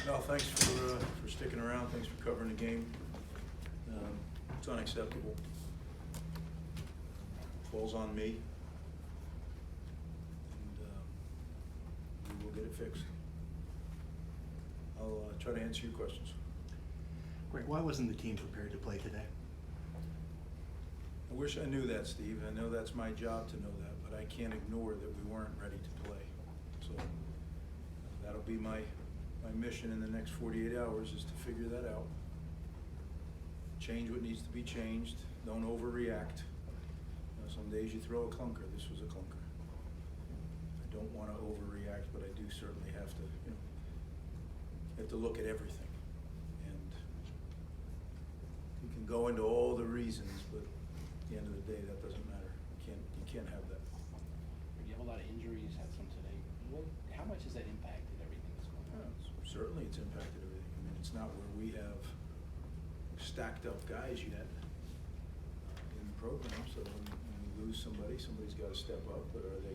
No, thanks for sticking around. Thanks for covering the game. It's unacceptable. Falls on me. And we will get it fixed. I'll try to answer your questions. Greg, why wasn't the team prepared to play today? I wish I knew that, Steve. I know that's my job to know that, but I can't ignore that we weren't ready to play. So that'll be my mission in the next 48 hours is to figure that out. Change what needs to be changed. Don't overreact. Some days you throw a clunker. This was a clunker. I don't want to overreact, but I do certainly have to, have to look at everything. And you can go into all the reasons, but at the end of the day, that doesn't matter. You can't have that. You have a lot of injuries, had some today. How much has that impacted everything that's going on? Certainly it's impacted everything. I mean, it's not where we have stacked up guys yet in the program, so when we lose somebody, somebody's got to step up, but are they,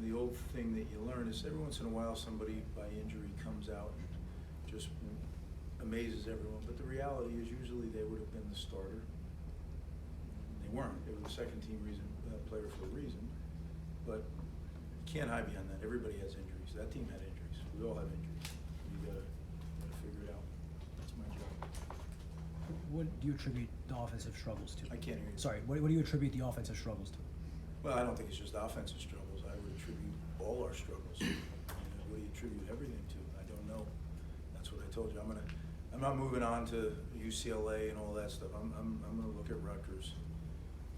the old thing that you learn is every once in a while somebody by injury comes out and just amazes everyone, but the reality is usually they would have been the starter. They weren't. They were the second team player for a reason, but you can't hide behind that. Everybody has injuries. That team had injuries. We all have injuries. You gotta figure it out. That's my job. What do you attribute the offensive struggles to? I can't hear you. Sorry, what do you attribute the offensive struggles to? Well, I don't think it's just offensive struggles. I would attribute all our struggles. What do you attribute everything to? I don't know. That's what I told you. I'm not moving on to UCLA and all that stuff. I'm gonna look at Rutgers,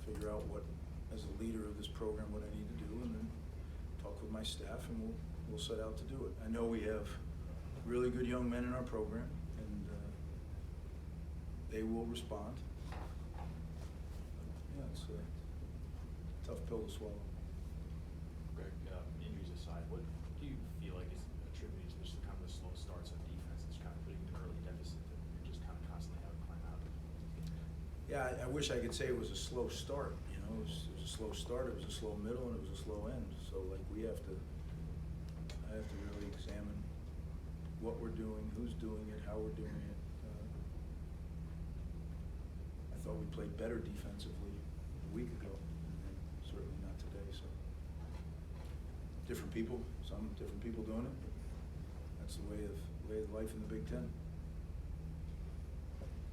figure out what, as a leader of this program, what I need to do, and then talk with my staff, and we'll set out to do it. I know we have really good young men in our program, and they will respond. Yeah, it's a tough pill to swallow. Greg, injuries aside, what do you feel like is attributed to just kind of the slow starts on defense that's kind of putting an early deficit that you're just kind of constantly having to climb out of? Yeah, I wish I could say it was a slow start. It was a slow start, it was a slow middle, and it was a slow end. So like I have to really examine what we're doing, who's doing it, how we're doing it. I thought we played better defensively a week ago, and certainly not today. So different people, some different people doing it. That's the way of life in the Big Ten.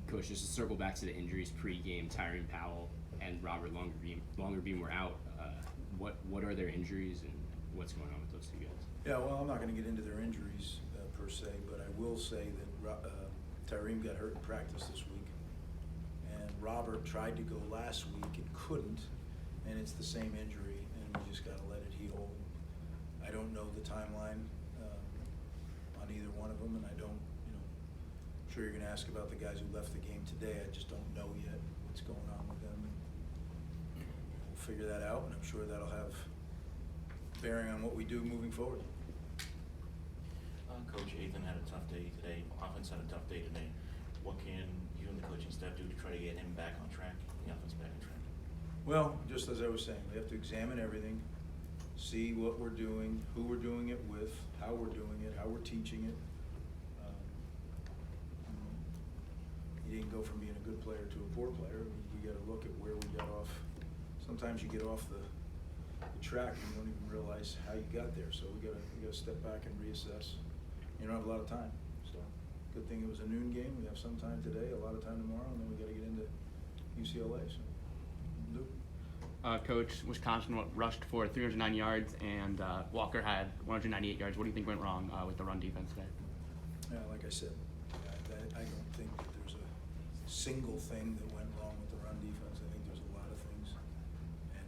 Coach, just to circle back to the injuries pre-game, Tyrone Powell and Robert Longerbeam were out. What are their injuries and what's going on with those two guys? Yeah, well, I'm not going to get into their injuries per se, but I will say that Tyrone got hurt in practice this week, and Robert tried to go last week and couldn't, and it's the same injury, and we just got to let it heal. I don't know the timeline on either one of them, and I don't, I'm sure you're going to ask about the guys who left the game today. I just don't know yet what's going on with them. We'll figure that out, and I'm sure that'll have bearing on what we do moving forward. Coach, Ethan had a tough day today. Offense had a tough day today. What can you and the coaching staff do to try to get him back on track, the offense back on track? Well, just as I was saying, we have to examine everything, see what we're doing, who we're doing it with, how we're doing it, how we're teaching it. You didn't go from being a good player to a poor player. You got to look at where we got off. Sometimes you get off the track and you don't even realize how you got there. So we got to step back and reassess. You don't have a lot of time. So good thing it was a noon game. We have some time today, a lot of time tomorrow, and then we got to get into UCLA. So we'll do. Coach, Wisconsin rushed for 309 yards, and Walker had 198 yards. What do you think went wrong with the run defense today? Yeah, like I said, I don't think that there's a single thing that went wrong with the run defense. I think there's a lot of things, and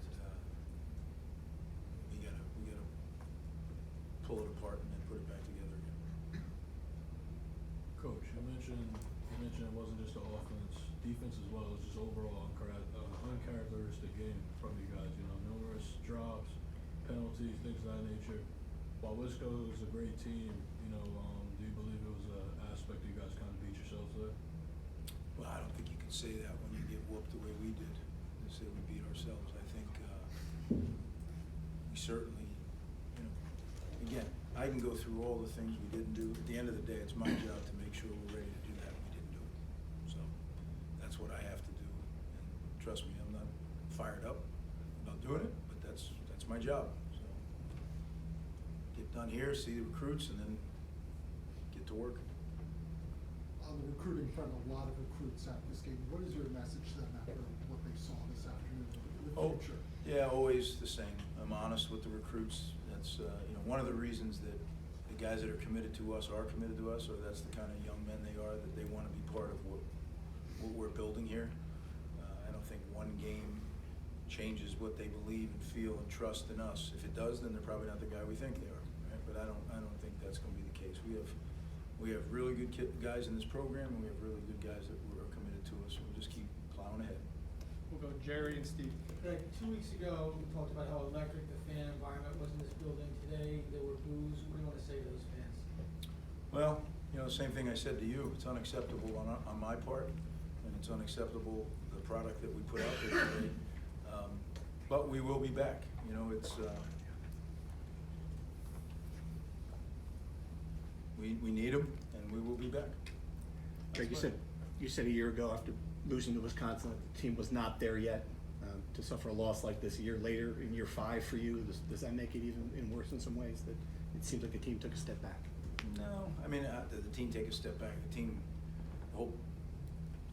we gotta pull it apart and then put it back together again. Coach, you mentioned it wasn't just the offense, defense as well. It's just overall uncharacteristic game from you guys. Numerous drops, penalties, things of that nature. While Wisco is a great team, do you believe it was an aspect you guys kind of beat yourselves there? Well, I don't think you can say that when you get whooped the way we did. You say we beat ourselves. I think we certainly, again, I I can go through all the things we didn't do. At the end of the day, it's my job to make sure we're ready to do that. We didn't do it. So that's what I have to do. And trust me, I'm not fired up about doing it, but that's my job. So get done here, see the recruits, and then get to work. On the recruiting front, a lot of recruits at this game. What is your message to them after what they saw this afternoon in the future? Yeah, always the same. I'm honest with the recruits. That's one of the reasons that the guys that are committed to us, or that's the kind of young men they are, that they want to be part of what we're building here. I don't think one game changes what they believe and feel and trust in us. If it does, then they're probably not the guy we think they are. Right? But I don't think that's going to be the case. We have really good guys in this program, and we have really good guys that are committed to us. So we'll just keep plowing ahead. We'll go Jerry and Steve. Greg, 2 weeks ago, we talked about how electric the fan environment was in this building. Today, there were boos. What do you want to say to those fans? Well, the same thing I said to you. It's unacceptable on my part, and it's unacceptable, the product that we put out there today. But we will be back. We need them, and we will be back. Greg, you said a year ago after losing to Wisconsin, the team was not there yet. To suffer a loss like this a year later, in year 5 for you, does that make it even worse in some ways, that it seems like the team took a step back? No, I mean, the team take a step back. The whole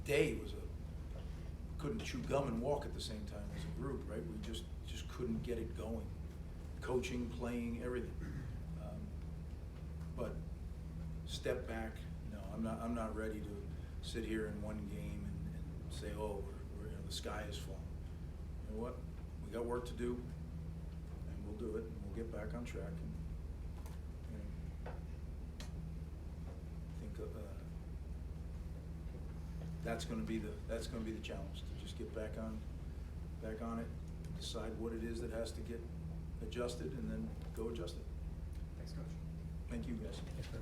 day couldn't chew gum and walk at the same time as a group, right? We just couldn't get it going. Coaching, playing, everything. But step back, no, I'm not ready to sit here in one game and say, oh, the sky is falling. You know what? We got work to do, and we'll do it, and we'll get back on track. And I think that's going to be the challenge, to just get back on it, decide what it is that has to get adjusted, and then go adjust it. Thanks, Coach. Thank you, guys. Yes, sir.